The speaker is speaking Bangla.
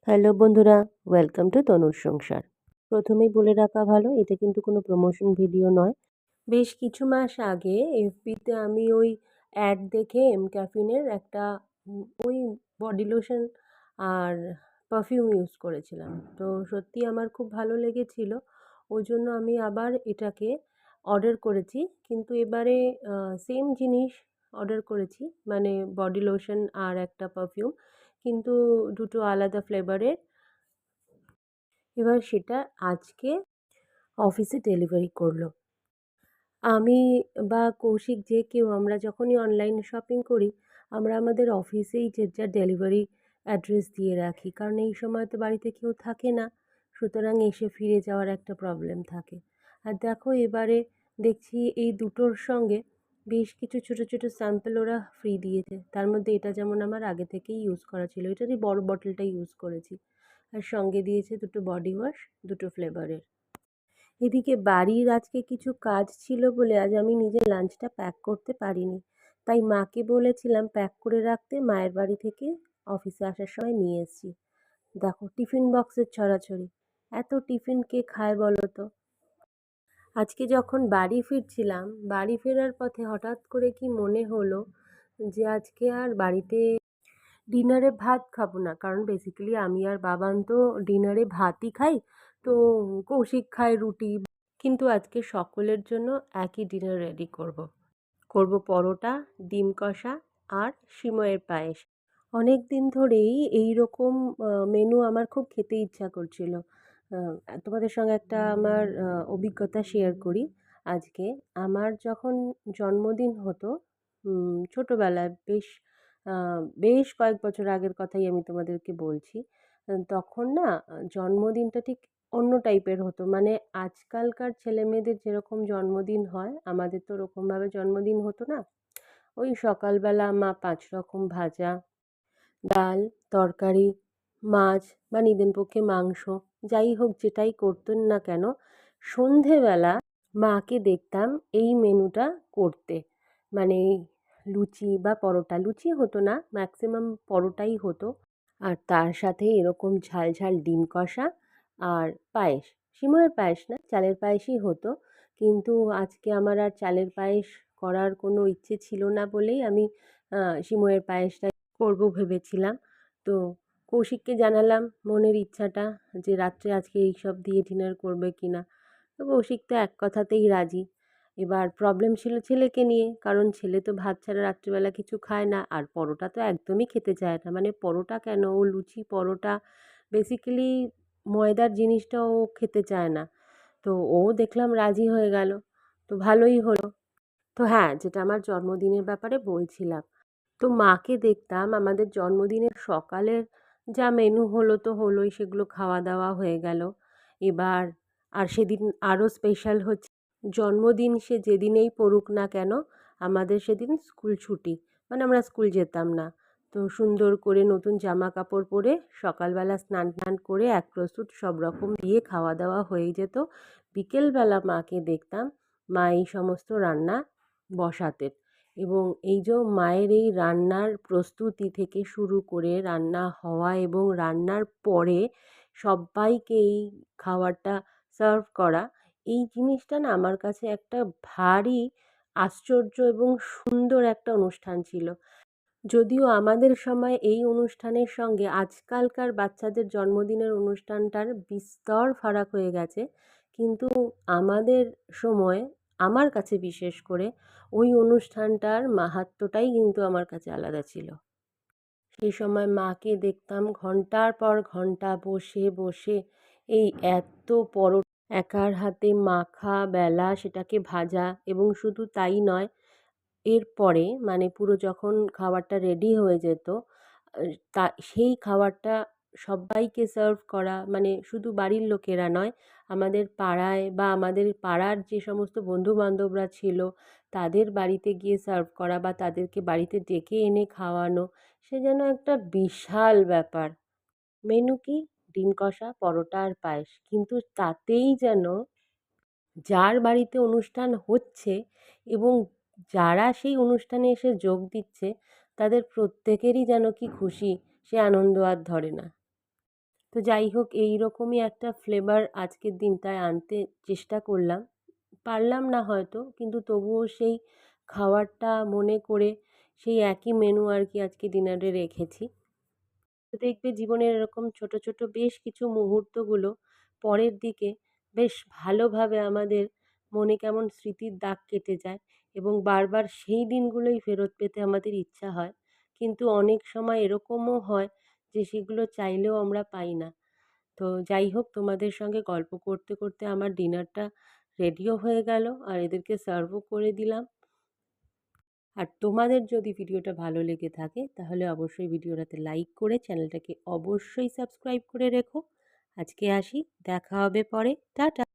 হ্যালো বন্ধুরা, ওয়েলকাম টু তনুর সংসার। প্রথমেই বলে রাখা ভালো, এটা কিন্তু কোনো প্রমোশন ভিডিও নয়। বেশ কিছু মাস আগে এফবিতে আমি ওই অ্যাড দেখে ক্যাফিনের একটা ওই বডি লোশন আর পারফিউম ইউজ করেছিলাম। তো সত্যি আমার খুব ভালো লেগেছিল। ওই জন্য আমি আবার এটাকে অর্ডার করেছি। কিন্তু এবারে সেম জিনিস অর্ডার করেছি, মানে বডি লোশন আর একটা পারফিউম, কিন্তু দুটো আলাদা ফ্লেভারের। এবার সেটা আজকে অফিসে ডেলিভারি করলো। আমি বা কৌশিক, যে কেউ, আমরা যখনই অনলাইন শপিং করি, আমরা আমাদের অফিসেই যে যার ডেলিভারি অ্যাড্রেস দিয়ে রাখি, কারণ এই সময় তো বাড়িতে কেউ থাকে না, সুতরাং এসে ফিরে যাওয়ার একটা প্রবলেম থাকে। আর দেখো, এবারে দেখছি এই দুটোর সঙ্গে বেশ কিছু ছোট ছোট স্যাম্পল ওরা ফ্রি দিয়েছে। তার মধ্যে এটা যেমন আমার আগে থেকেই ইউজ করা ছিল, এটারই বড় বটলটা ইউজ করেছি। আর সঙ্গে দিয়েছে দুটো বডি ওয়াশ, দুটো ফ্লেভারের। এদিকে বাড়ির আজকে কিছু কাজ ছিল বলে আজ আমি নিজের লাঞ্চটা প্যাক করতে পারিনি। তাই মাকে বলেছিলাম প্যাক করে রাখতে, মায়ের বাড়ি থেকে অফিসে আসার সময় নিয়ে এসেছি। দেখো টিফিন বক্সের ছড়াছড়ি, এত টিফিন কে খায় বলো তো। আজকে যখন বাড়ি ফিরছিলাম, বাড়ি ফেরার পথে হঠাৎ করে কি মনে হলো যে আজকে আর বাড়িতে ডিনারে ভাত খাবো না, কারণ বেসিক্যালি আমি আর বাবান তো ডিনারে ভাতই খাই। তো কৌশিক খায় রুটি। কিন্তু আজকে সকলের জন্য একই ডিনার রেডি করব। করব পরোটা, ডিম কষা আর সিময়ের পায়েস। অনেক দিন ধরেই এই রকম মেনু আমার খুব খেতে ইচ্ছা করছিল। তোমাদের সঙ্গে একটা আমার অভিজ্ঞতা শেয়ার করি আজকে। আমার যখন জন্মদিন হতো ছোটোবেলায়, বেশ কয়েক বছর আগের কথাই আমি তোমাদেরকে বলছি। তখন না জন্মদিনটা ঠিক অন্য টাইপের হতো। মানে আজকালকার ছেলেমেয়েদের যেরকম জন্মদিন হয়, আমাদের তো ওরকমভাবে জন্মদিন হতো না। ওই সকালবেলা মা ৫ রকম ভাজা, ডাল, তরকারি, মাছ বা নিদেনপক্ষে মাংস, যাই হোক যেটাই করতেন না কেন, সন্ধেবেলা মাকে দেখতাম এই মেনুটা করতে। মানে লুচি বা পরোটা, লুচি হতো না, ম্যাক্সিমাম পরোটাই হতো। আর তার সাথে এরকম ঝাল ঝাল ডিম কষা আর পায়েস। সিময়ের পায়েস না, চালের পায়েসই হতো। কিন্তু আজকে আমার আর চালের পায়েস করার কোনো ইচ্ছে ছিল না বলেই আমি সিময়ের পায়েসটা করব ভেবেছিলাম। তো কৌশিককে জানালাম মনের ইচ্ছাটা, যে রাত্রে আজকে এইসব দিয়ে ডিনার করবে কিনা। তো কৌশিক তো এক কথাতেই রাজি। এবার প্রবলেম ছিল ছেলেকে নিয়ে, কারণ ছেলে তো ভাত ছাড়া রাত্রিবেলা কিছু খায় না, আর পরোটা তো একদমই খেতে চায় না। মানে পরোটা কেন, ও লুচি পরোটা বেসিক্যালি ময়দার জিনিসটা ও খেতে চায় না। তো ও দেখলাম রাজি হয়ে গেল, তো ভালোই হলো। তো হ্যাঁ, যেটা আমার জন্মদিনের ব্যাপারে বলছিলাম, তো মাকে দেখতাম আমাদের জন্মদিনের সকালের যা মেনু হলো তো হলোই, সেগুলো খাওয়া দাওয়া হয়ে গেল। এবার আর সেদিন আরও স্পেশাল হচ্ছে, জন্মদিন সে যেদিনেই পড়ুক না কেন, আমাদের সেদিন স্কুল ছুটি, মানে আমরা স্কুল যেতাম না। তো সুন্দর করে নতুন জামা কাপড় পরে সকালবেলা স্নান টান করে এক প্রস্তুত সব রকম দিয়ে খাওয়া দাওয়া হয়ে যেত। বিকেলবেলা মাকে দেখতাম মা এই সমস্ত রান্না বসাতেন, এবং এই যে মায়ের এই রান্নার প্রস্তুতি থেকে শুরু করে রান্না হওয়া এবং রান্নার পরে সবাইকে এই খাবারটা সার্ভ করা, এই জিনিসটা না আমার কাছে একটা ভারী আশ্চর্য এবং সুন্দর একটা অনুষ্ঠান ছিল। যদিও আমাদের সময় এই অনুষ্ঠানের সঙ্গে আজকালকার বাচ্চাদের জন্মদিনের অনুষ্ঠানটার বিস্তর ফারাক হয়ে গেছে, কিন্তু আমাদের সময়, আমার কাছে বিশেষ করে, ওই অনুষ্ঠানটার মাহাত্ম্যটাই কিন্তু আমার কাছে আলাদা ছিল। সেই সময় মাকে দেখতাম ঘন্টার পর ঘন্টা বসে বসে এই এত পরোটা একার হাতে মাখা, বেলা, সেটাকে ভাজা, এবং শুধু তাই নয়, এরপরে মানে পুরো যখন খাবারটা রেডি হয়ে যেত, তা সেই খাবারটা সব্বাইকে সার্ভ করা, মানে শুধু বাড়ির লোকেরা নয়, আমাদের পাড়ায় বা আমাদের পাড়ার যে সমস্ত বন্ধুবান্ধবরা ছিল তাদের বাড়িতে গিয়ে সার্ভ করা বা তাদেরকে বাড়িতে ডেকে এনে খাওয়ানো, সে যেন একটা বিশাল ব্যাপার। মেনু কি? ডিম কষা, পরোটা আর পায়েস, কিন্তু তাতেই যেন যার বাড়িতে অনুষ্ঠান হচ্ছে এবং যারা সেই অনুষ্ঠানে এসে যোগ দিচ্ছে, তাদের প্রত্যেকেরই যেন কি খুশি, সে আনন্দ আর ধরে না। তো যাই হোক, এই রকমই একটা ফ্লেভার আজকের দিনটায় আনতে চেষ্টা করলাম। পারলাম না হয়তো, কিন্তু তবুও সেই খাওয়ারটা মনে করে সেই একই মেনু আর কি আজকে ডিনারে রেখেছি। তো দেখবে জীবনের এরকম ছোট, ছোট বেশ কিছু মুহূর্তগুলো পরের দিকে বেশ ভালোভাবে আমাদের মনে কেমন স্মৃতির দাগ কেটে যায় এবং বারবার সেই দিনগুলোই ফেরত পেতে আমাদের ইচ্ছা হয়। কিন্তু অনেক সময় এরকমও হয় যে সেগুলো চাইলেও আমরা পাই না। তো যাই হোক, তোমাদের সঙ্গে গল্প করতে, করতে আমার ডিনারটা রেডিও হয়ে গেল আর এদেরকে সার্ভও করে দিলাম। আর তোমাদের যদি ভিডিওটা ভালো লেগে থাকে তাহলে অবশ্যই ভিডিওটাতে লাইক করে চ্যানেলটাকে অবশ্যই সাবস্ক্রাইব করে রেখো। আজকে আসি, দেখা হবে পরে, টাটা।